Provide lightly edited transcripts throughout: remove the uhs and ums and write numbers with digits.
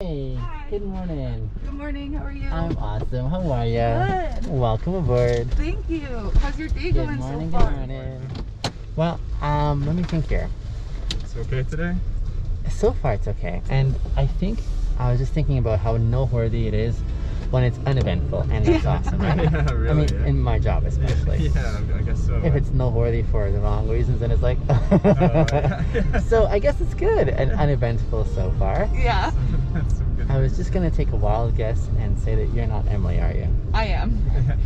Hey, Hi. good morning. Good morning. How are you? I'm awesome. How are you? Good. Welcome aboard. Thank you. How's your day Good going morning, so good far? morning. Well, let me think here. It's okay today? So far, it's okay. And I think I was just thinking about how noteworthy it is when it's uneventful, and that's awesome, right? Yeah, really. I mean, yeah. in my job especially. Yeah, I guess so. If it's noteworthy for the wrong reasons, then it's like. yeah. So I guess it's good and uneventful so far. Yeah, That's some good I was just gonna take a wild guess and say that you're not Emily, are you? I am.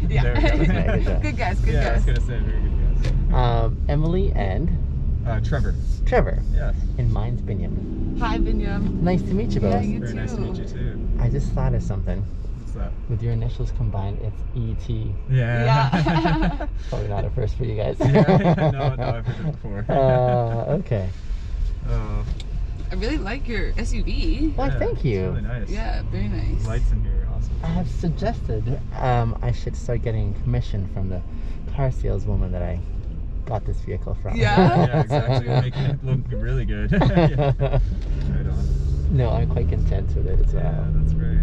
Yeah. There we go. Okay, good job. Good guess. Good Yeah, I was guess. gonna say very good guess. Emily and Trevor. Trevor, Yes. and mine's Binyam. Hi, Binyam. Nice to meet you Yeah, both. you Very too. nice to meet you too. I just thought of something. What's that? With your initials combined, it's E.T. Yeah. Yeah. Probably not a first for you guys. Yeah, no, I've heard it before. Okay. Oh, I really like your SUV. Well, yeah, thank it's you. really nice. Yeah, very nice. Lights in here, awesome. I have suggested I should start getting commission from the car saleswoman that I got this vehicle from. Yeah? Yeah, exactly. You're making it look really good. Yeah. Right on. No, I'm quite content with it as well. Yeah, that's great.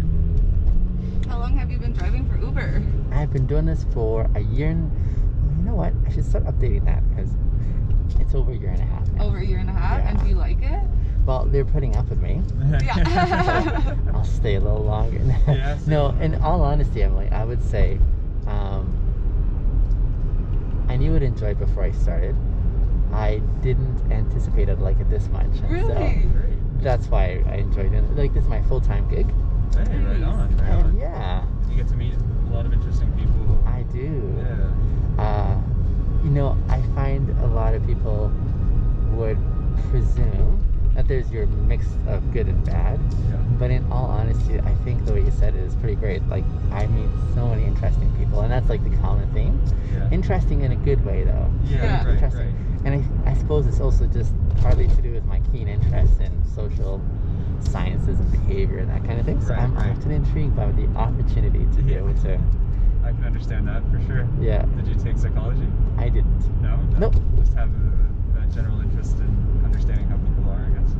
How long have you been driving for Uber? I've been doing this for a year and you know what? I should start updating that because it's over a year and a half now. Over a year and a half. Yeah. And do you like it? Well, they're putting up with me. Yeah. I'll stay a little longer. Yeah, stay No, longer. in all honesty, Emily, I would say I knew I'd enjoy it before I started. I didn't anticipate I'd like it this much. and Really? So Great. that's why I enjoyed it. Like, this is my full-time gig. Hey, right on, right And on. yeah, You get to meet a lot of interesting people. I do. Yeah. You know, I find a lot of people would presume that there's your mix of good and bad. Yeah. But in all honesty, I think the way you said it is pretty great. Like, I meet so many interesting people, and that's like the common theme. Yeah. Interesting in a good way, though. Yeah. Right, Interesting. right. And I suppose it's also just partly to do with my keen interest in social sciences and behavior and that kind of thing. So Right, I'm right. often intrigued by the opportunity to be Yeah. able to. I can understand that for sure. Yeah, Did you take psychology? I didn't. No? Nope. Just have a general interest in understanding how people are, I guess.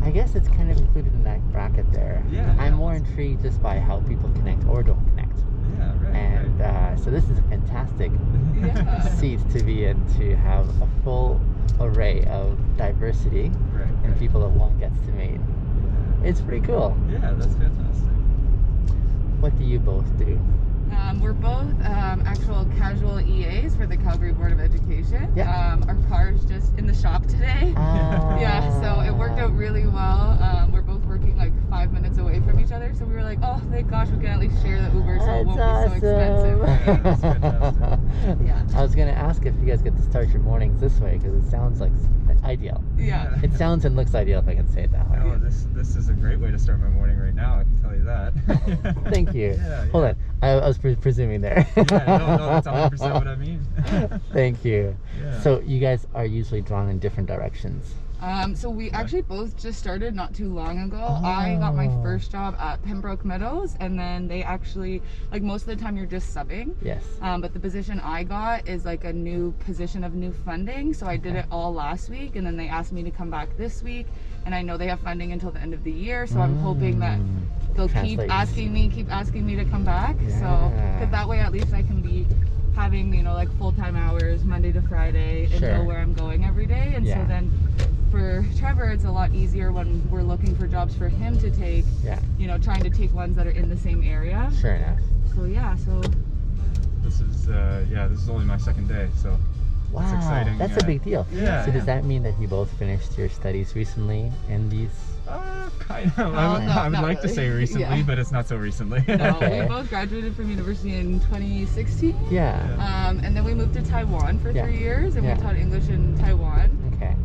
I guess it's kind of included in that bracket there. Yeah, I'm yeah. more intrigued just by how people connect or don't connect. Yeah, right. And so this is a fantastic Yeah. seat to be in, to have a full array of diversity Right. and right. people that one gets to meet. It's pretty cool. Yeah, that's fantastic. What do you both do? We're both actual casual EAs for the Calgary Board of Education. Yeah. Our car's just in the shop today. Yeah, so it worked out really well. We're both working like 5 minutes away from each other, so we were like, oh, thank gosh, we can at least share the Uber, so it won't be so expensive. Yeah, that's fantastic. Yeah. I was gonna ask if you guys get to start your mornings this way because it sounds like ideal. Yeah. It sounds and looks ideal, if I can say it that way. Oh, this is a great way to start my morning right now, I can tell you that. Thank you. Yeah, Hold yeah. on, I was presuming there. Yeah, no, that's 100% what I mean. Thank you. Yeah. So you guys are usually drawn in different directions. So we actually both just started not too long ago. I got my Oh. first job at Pembroke Meadows, and then they actually, like, most of the time you're just subbing. Yes. But the position I got is like a new position of new funding. So I did it all last week, and then they asked me to come back this week. And I know they have funding until the end of the year, so I'm hoping that they'll keep Translates. asking me to come back. So, Yeah. because that way at least I can be having, you know, like full-time hours Monday to Friday and Sure. know where I'm going every day. And Yeah. so then for Trevor, it's a lot easier when we're looking for jobs for him to take, Yeah. you know, trying to take ones that are in the same area. Sure enough. So yeah, so This is only my second day, so Wow, That's exciting, that's yeah. a big deal. Yeah. So does that mean that you both finished your studies recently in these? kind of. Oh, no, I would not like to really. say recently, Yeah. but it's not so recently. no, Okay. we both graduated from university in 2016. Yeah. And then we moved to Taiwan for Yeah. 3 years, and Yeah. we taught English in Taiwan. Okay.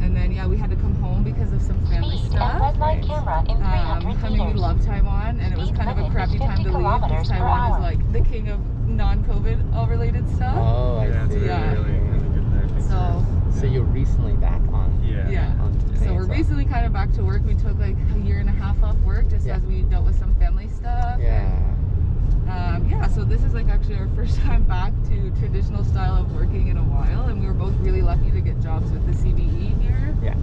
And then yeah, we had to come home because of some family Speed stuff. and red light camera in 300 I mean, we meters. love Taiwan, and it was Speed kind of a limit crappy is time to 50 leave because kilometers per Taiwan hour. is like the king of non-COVID all related stuff. Oh, I Yeah, it's see. really, Yeah. really, really good there. Things So are- So you're recently back on. Yeah. yeah. On So we're things, recently kind of back to work. We took like a year and a half off work just Yeah. as we dealt with some family stuff. Yeah. Yeah, so this is like actually our first time back to traditional style of working in a while, and we were both really lucky to get jobs with the CBE here. Yeah.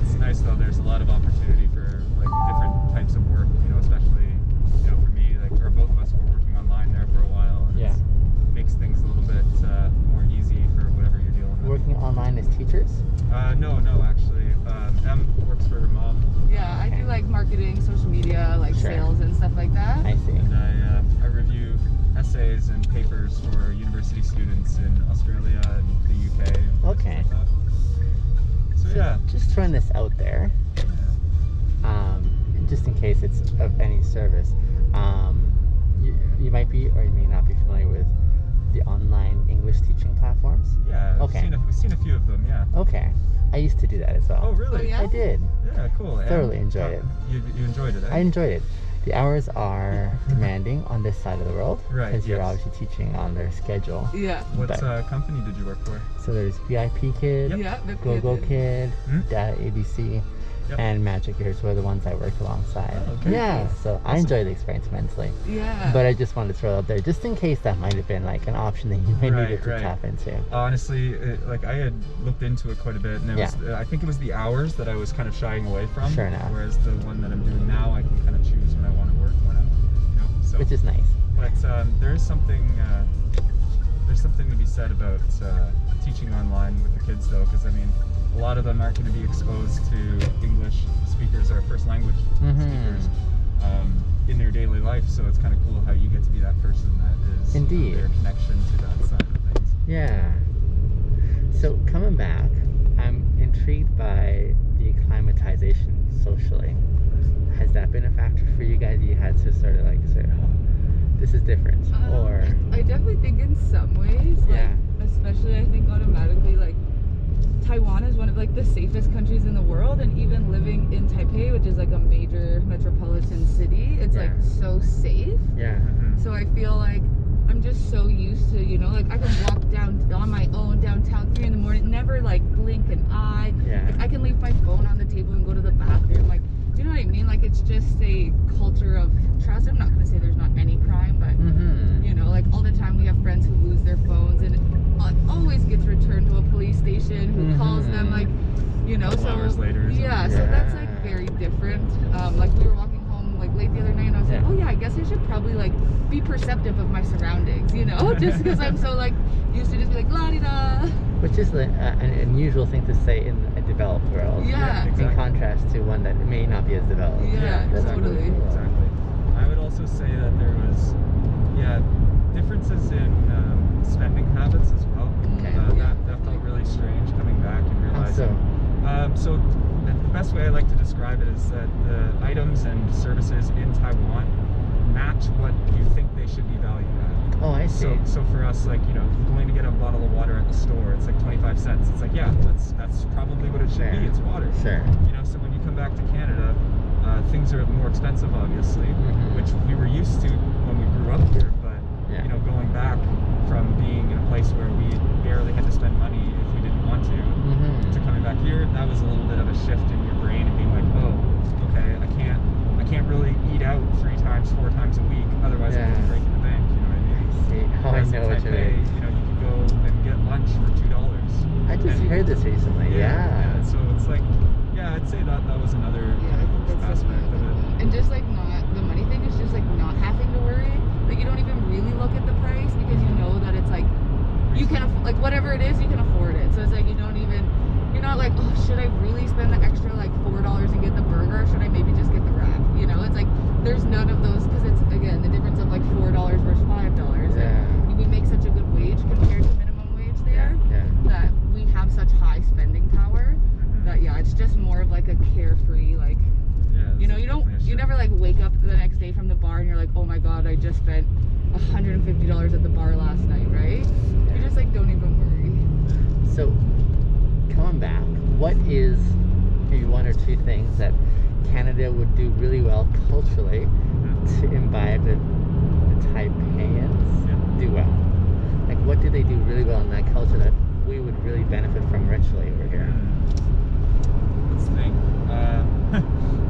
It's nice though. There's a lot of opportunity for like different types like marketing, social media, like Sure. sales and stuff like that. I see. And I review essays and papers for university students in Australia and the UK. And places Okay. like that. So yeah. Just throwing this out there, just in case it's of any service. You might be or you may not be familiar with the online English teaching platforms. Yeah. Okay. We've seen a few of them. Yeah. Okay, I used to do that as well. Oh really? Oh, yeah? I did. Yeah. Cool. And, Thoroughly enjoyed it. You enjoyed it. Eh? I enjoyed it. The hours are demanding on this side of the world Right, because you're yes. obviously teaching on their schedule. Yeah. What But- company did you work for? So there's VIP Kid, Yep. Yeah. Go Kid, Hmm? Data ABC, Yep. and Magic Ears were the ones I worked alongside. Oh, okay. Yeah, so I Awesome. enjoyed the experience immensely. Yeah. But I just wanted to throw it out there, just in case that might have been like an option that you may Right, needed to right. tap into. Honestly, like I had looked into it quite a bit, and it was, I think it was the hours that I was kind of shying away from. Sure enough. Whereas the one that I'm doing now, I can kind of choose when I want to work, when I, so. Which is nice. But there is something, there's something to be said about teaching online with the kids, though, because I mean, a lot of them aren't going to be exposed to English speakers or first language Mhm. speakers in their daily life. So it's kind of cool how you get to be that person that is Indeed. their connection to that side of things. Yeah. So coming back, I'm intrigued by the acclimatization socially. Has that been a factor for you guys? You had to sort of say, oh, this is different, or I definitely think in some ways, like, Yeah. especially I think automatically, like, Taiwan is one of like the safest countries in the world, and even living in Taipei, which is like a major metropolitan city, it's like Yeah. so safe. yeah, So I feel like I'm just so used to, like I can walk down on my own downtown 3 in the morning, never like blink an eye. yeah, Like I can leave my phone on the table and go to the bathroom. Like, do you know what I mean? Like it's just a culture of trust. I'm not gonna say there's not any crime, but like all the time we have friends who lose their phones, and it always gets returned to a police station who calls them, like, Couple so hours later or yeah, something. so that's Yeah. like very different. Like we were walking home like late the other night, and I was Yeah. like, oh yeah, I guess I should probably like be perceptive of my surroundings, just because I'm so like used to just be like la di da. which is an unusual thing to say in a developed world. Yeah. In Exactly. contrast to one that may not be as developed. Yeah, That's exactly. really cool. Exactly. I would also say that there was, differences in spending habits as well. Okay. That felt really strange coming back and How realizing. so? So the best way I like to describe it is that the items and services in Taiwan match what you think they should be valued at. Oh, I see. So for us, like, going to get a bottle of water at the store, it's like 25 cents. It's like, yeah, that's probably what it should Sure. be. It's water. Sure. So when you come back to Canada, things are more expensive, obviously, Mhm. which we were used to when we grew up here. But Yeah. going back from being in a place where we barely had to spend money if we didn't want to coming back here, that was a little bit of a shift in your brain and being like, oh, okay, I can't really eat out 3 times, 4 times a week, otherwise I'm Yeah. gonna break the bank. You know what I mean? See, oh, I Whereas in know what you Taipei, mean. you could go and get lunch for $2. I just And- heard this recently. Yeah. So it's like, I'd say that was another Yeah, I think that's aspect of it. And just like not the money thing is just like not having to worry. Like you don't even really look at the price because you know that it's like you can like whatever it is you can afford it. So it's like you're not like, oh, should I really spend the extra like $4 and get the burger? Or should I maybe just get the wrap? It's like there's none of those because it's again the difference of like $4 versus $5. And we make such a good wage compared to minimum wage there Yeah. that we have such high spending power that it's just more of like a carefree like. You never like wake up the next day from the bar and you're like, oh my god, I just spent $150 at the bar last night, right? You just like don't even worry. So, coming back, what is maybe 1 or 2 things that Canada would do really well culturally to imbibe the Taipeians do well? Like, what do they do really well in that culture that we would really benefit from richly over here? Let's think.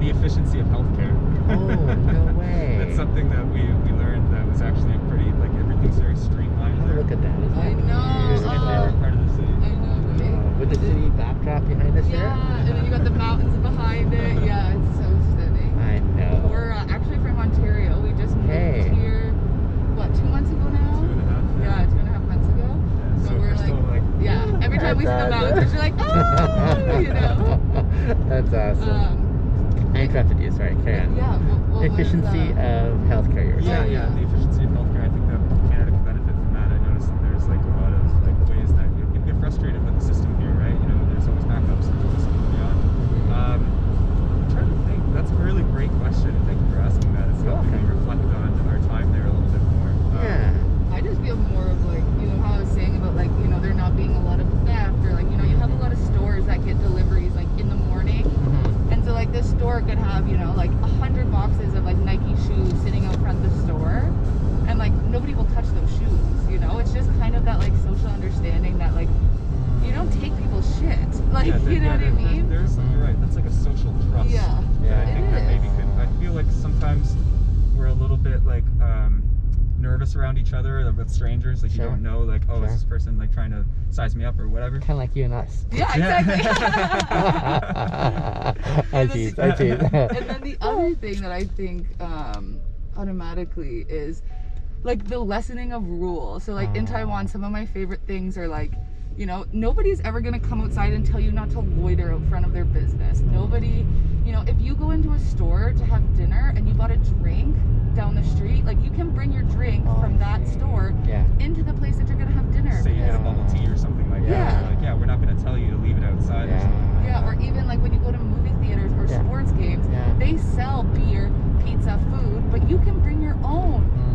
The efficiency of healthcare. Oh, no way. That's something that we learned that was actually pretty, like, everything's very streamlined Oh, there. look at that. Isn't I that know. cute? It's my favorite part of the city. I know, right? With the city backdrop behind us here? Yeah, and then you got the mountains behind it. Yeah, it's so stunning. I know. We're actually from Ontario. We just moved Hey. here, what, 2 months ago now? 2.5. Yeah, 2.5 months ago. Yeah, So we're we're still like, yeah, every time we see the mountains, we're like, oh, That's awesome. I interrupted you, sorry, carry on. Yeah. What Efficiency was, of healthcare, you were saying. Yeah, the efficiency of healthcare. I think that Canada can benefit from that. I noticed that there's like a lot of like ways that people get frustrated with the system here, right? You know, there's always backups and this and beyond. I'm trying to think. That's a really great question, and thank you for asking that. It's helping me reflect on our time there a little bit more. Yeah. I just feel more of like, you know, how I was saying about like, you know, there not being a lot of theft, or like, you know, you have a lot of stores that get deliveries like in the morning. And so like this store could have, you know, like 100 boxes of like Nike shoes sitting out front of the store, and like nobody will touch those shoes, you know? It's just kind of that like social understanding that like you don't take people's shit. Like, you know what I mean? There's, you're right, that's like a social trust. Yeah. That I think that maybe could, I feel like sometimes we're a little bit like nervous around each other with strangers, like you don't know, like, oh, is this person like trying to size me up or whatever? Kind of like you and us. Yeah, exactly. I tease. And then the other thing that I think automatically is like the lessening of rules. So like in Taiwan, some of my favorite things are like, you know, nobody's ever gonna come outside and tell you not to loiter out front of their business. Nobody, you know, if you go into a store to have dinner and you bought a drink down the street, like you can bring your drink from that store into the place of